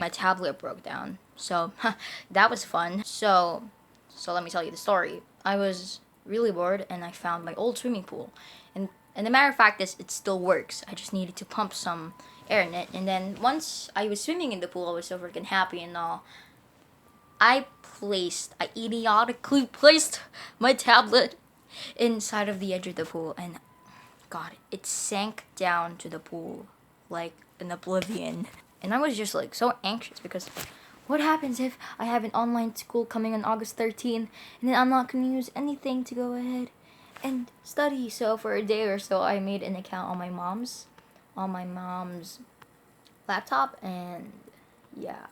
my tablet broke down. So that was fun. So let me tell you the story. I was really bored and I found my old swimming pool. And the matter of fact is it still works. I just needed to pump some air in it. And then once I was swimming in the pool, I was so freaking happy and all. I idiotically placed my tablet inside of the edge of the pool, and God, it sank down to the pool like an oblivion. And I was just like so anxious because what happens if I have an online school coming on August 13th and then I'm not going to use anything to go ahead and study? So for a day or so, I made an account on my mom's laptop, and yeah,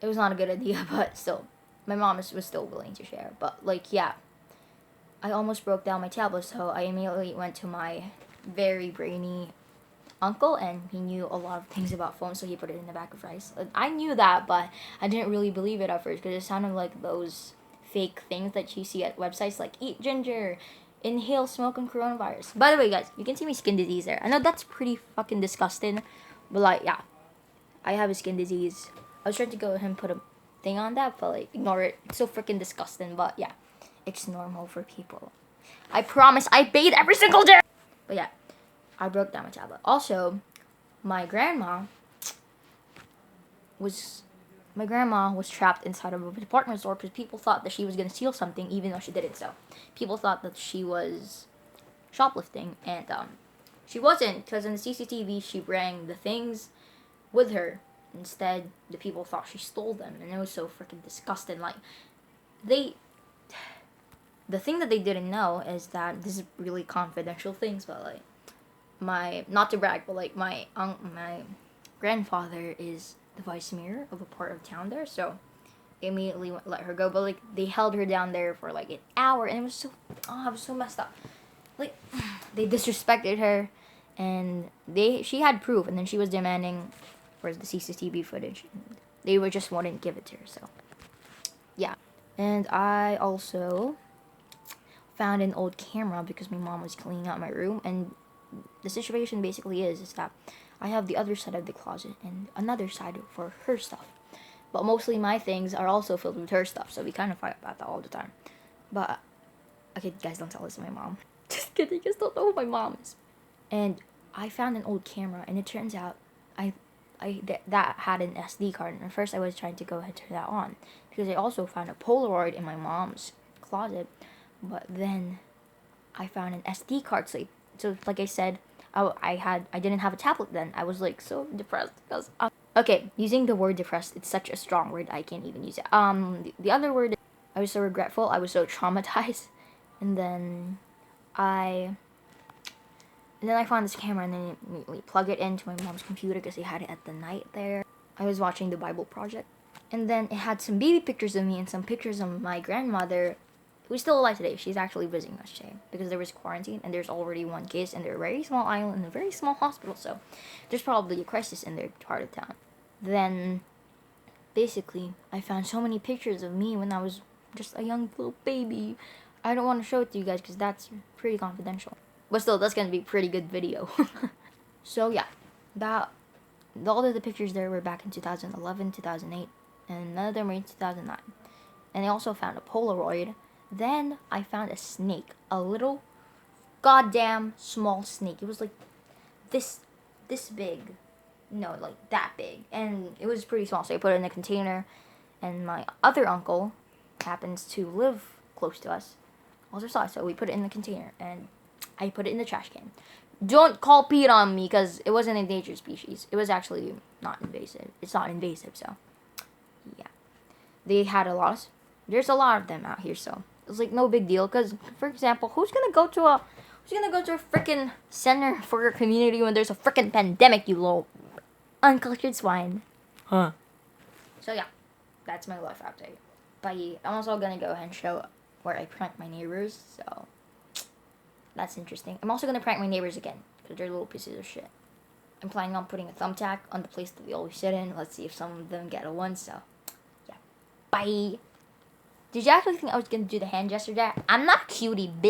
it was not a good idea, but still, my mom was still willing to share. But like, yeah, I almost broke down my tablet, so I immediately went to my very brainy uncle, and he knew a lot of things about phones, so he put it in the back of rice. I knew that, but I didn't really believe it at first because it sounded like those fake things that you see at websites like eat ginger, inhale smoke, and coronavirus. By the way, guys, you can see my skin disease there. I know that's pretty fucking disgusting, but like, yeah, I have a skin disease. I was trying to go ahead and put a thing on that, but like, ignore it. It's so freaking disgusting, but yeah, it's normal for people. I promise I bathe every single day. But yeah, I broke down my tablet. Also, my grandma was trapped inside of a department store because people thought that she was gonna steal something, even though she didn't. So, people thought that she was shoplifting, and she wasn't, because in the CCTV she brought the things with her. Instead, the people thought she stole them, and it was so freaking disgusting. Like, the thing that they didn't know is that this is really confidential things, but like, not to brag, but like my grandfather is the vice mayor of a part of town there, so they immediately let her go. But like, they held her down there for like an hour, and it was so messed up. Like, they disrespected her, and she had proof, and then she was demanding for the CCTV footage. They just wouldn't give it to her, so yeah. And I also found an old camera because my mom was cleaning out my room, and the situation basically is that I have the other side of the closet and another side for her stuff. But mostly my things are also filled with her stuff, so we kind of fight about that all the time. But okay, guys, don't tell this to my mom. Just kidding, just don't know who my mom is. And I found an old camera, and it turns out that had an SD card. And at first I was trying to go ahead and turn that on because I also found a Polaroid in my mom's closet. But then I found an SD card. So like I said, I didn't have a tablet then. I was like so depressed because okay, using the word depressed, it's such a strong word, I can't even use it. The other word, I was so regretful, I was so traumatized, and then I found this camera, and then immediately plug it into my mom's computer because they had it at the night there. I was watching the Bible Project, and then it had some baby pictures of me and some pictures of my grandmother, who's still alive today. She's actually visiting us today because there was quarantine, and there's already one case, and they're a very small island and a very small hospital, so there's probably a crisis in their part of town. Then, basically, I found so many pictures of me when I was just a young little baby. I don't want to show it to you guys because that's pretty confidential. But still, that's gonna be a pretty good video. So yeah, all of the pictures there were back in 2011, 2008, and none of them were in 2009. And I also found a Polaroid. Then I found a snake, a little goddamn small snake. It was like this big. No, like that big. And it was pretty small, so I put it in a container. And my other uncle happens to live close to us. Also saw it, so we put it in the container, and I put it in the trash can. Don't call Pete on me, because it wasn't an endangered species. It was actually not invasive. It's not invasive, so yeah. They had there's a lot of them out here, so it's like no big deal. Because, for example, who's gonna go to a freaking center for your community when there's a freaking pandemic, you little uncultured swine? Huh. So yeah, that's my life update. Bye. I'm also gonna go ahead and show where I prank my neighbors, so that's interesting. I'm also gonna prank my neighbors again, because they're little pieces of shit. I'm planning on putting a thumbtack on the place that we always sit in. Let's see if some of them get a one, so yeah. Bye. Did you actually think I was gonna do the hand gesture there? I'm not a cutie, bitch.